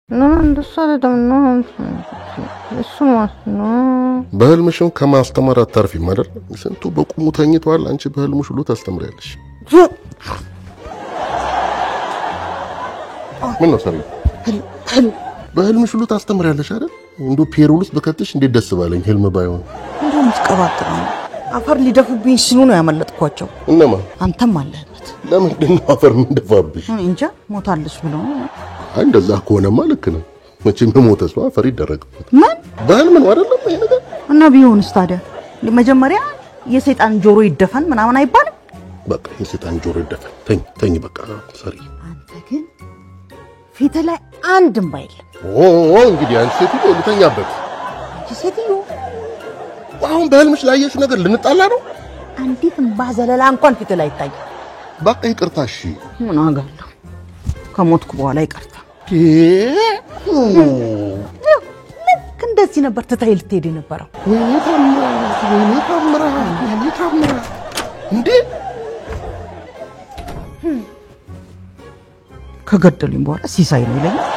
እንደሱ አይደለም ነው እሱ ነው በህልምሽም ከማስተማር አታርፊም አይደል ስንቱ በቁሙ ተኝቷል አንቺ በህልምሽ ሁሉ ታስተምሪያለሽ ምን ነው ሰሪ በህልምሽ ሁሉ ታስተምሪያለሽ አይደል እንዶ ፔሩልስ በከትሽ እንዴት ደስ ባለኝ ህልም ባይሆን እንደው ምትቀባጥራ አፈር ሊደፉብኝ ሲሉ ነው ያመለጥኳቸው እነማ አንተም አለህበት ለምን ደና አፈር ምን ደፋብሽ እንጃ ሞታለሽ ብሎ እንደዛ ከሆነማ ልክ ነው መቼም ሞተ ሰው አፈር ይደረግበት ማን በህልም ነው አይደለም ይሄ ነገር እና ቢሆንስ ታዲያ ለመጀመሪያ የሰይጣን ጆሮ ይደፈን ምናምን አይባልም በቃ የሰይጣን ጆሮ ይደፈን ተኝ በቃ ሰሪ አንተ ግን ፊት ላይ አንድም ባይል እንግዲህ አንተ ሴትዮ ልተኛበት ሴትዮ አሁን በህልምሽ ላየሽ ነገር ልንጣላ ነው አንዲት ባዘለላ እንኳን ፊት ላይ ይታይ በቃ ይቅርታሽ ምን አጋለሁ ከሞትኩ በኋላ ይቅርታ እንደዚህ ነበር ተታይ ልትሄድ የነበረው ወይኔ ታምራ እንዴ ከገደሉኝ በኋላ ሲሳይ ነው ይለኛል